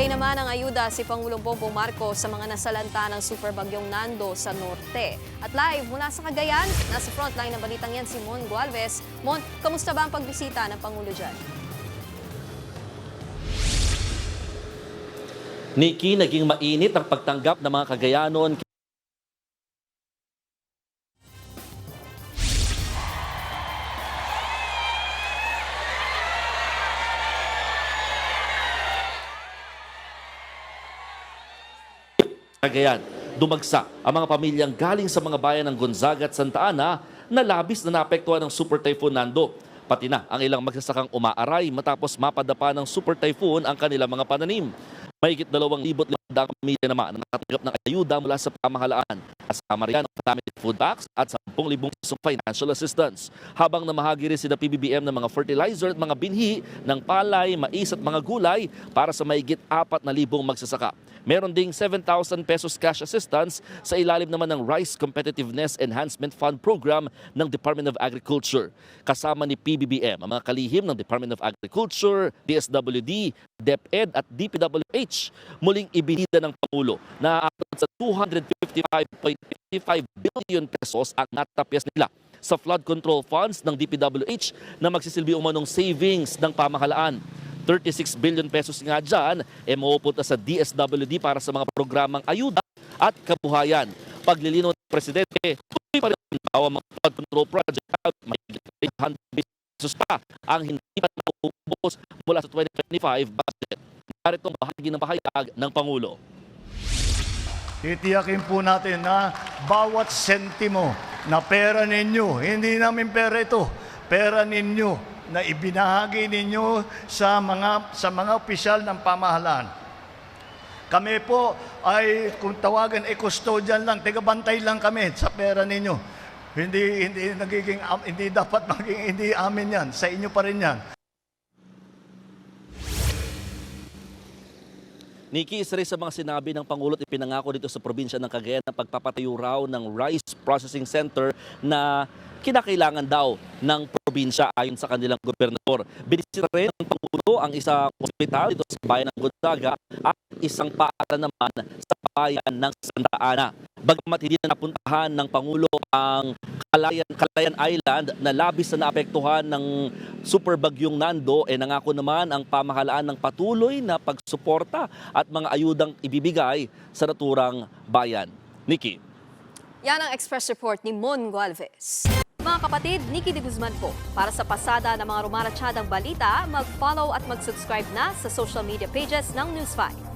Nagbigay naman ng ayuda si Pangulong Bongbong Marcos sa mga nasalanta ng superbagyong Nando sa norte. At live mula sa Cagayan, nasa frontline ng balitang yan si Mon Gualvez. Mon, kamusta ba ang pagbisita ng Pangulo dyan? Nikki, naging mainit ang pagtanggap ng mga Cagayanon. Cagayan, dumagsa ang mga pamilyang galing sa mga bayan ng Gonzaga at Santa Ana na labis na naapektuhan ng Super Typhoon Nando. Pati na ang ilang magsasakang umaaray matapos mapadapa ng Super Typhoon ang kanilang mga pananim. Mahigit 2,500 pamilya naman ang nakatanggap ng ayuda mula sa pamahalaan. Kasama riyan ang family food packs at 10,000 pisong financial assistance. Habang namahagi rin sina PBBM ng mga fertilizer at mga binhi ng palay, mais at mga gulay para sa mahigit 4,000 magsasaka. Meron ding 7,000 pesos cash assistance sa ilalim naman ng Rice Competitiveness Enhancement Fund Program ng Department of Agriculture. Kasama ni PBBM ang mga kalihim ng Department of Agriculture, DSWD, DepEd at DPWH. Muling ibinida ng Pangulo na aabot sa 255.55 billion pesos ang natapyas nila sa flood control funds ng DPWH na magsisilbi umanong savings ng pamahalaan. 36 billion pesos nga dyan mapupunta sa DSWD para sa mga programang ayuda at kabuhayan. Paglilinaw ng Presidente, tuloy pa rin ang mga flood control project at may 300 pesos pa ang hindi pa naubos mula sa 2025 budget. Naritong bahagi ng pahayag ng Pangulo. Titiyakin po natin na bawat sentimo na pera ninyo, hindi namin pera ito, pera ninyo, na ibinahagi ninyo sa mga opisyal ng pamahalaan. Kami po ay, kung tawagan, custodian lang, tigabantay lang kami sa pera ninyo. Hindi dapat maging hindi amin yan, sa inyo pa rin yan. Nikki, isa rin sa mga sinabi ng Pangulo at ipinangako dito sa probinsya ng Cagayan na pagpapatayo raw ng Rice Processing Center na kinakailangan daw ng probinsya ayon sa kanilang gobernador. Binisita rin ng Pangulo ang isang ospital dito sa bayan ng Gonzaga at isang paaralan naman sa bayan ng Santa Ana. Bagamat hindi na napuntahan ng Pangulo ang Calayan Island na labis na naapektuhan ng super bagyong Nando, nangako naman ang pamahalaan ng patuloy na pagsuporta at mga ayudang ibibigay sa naturang bayan. Nikki. Yan ang Express Report ni Mon Gualvez. Mga kapatid, Nikki de Guzman po. Para sa pasada ng mga rumaratsyadang balita, mag-follow at mag-subscribe na sa social media pages ng News 5.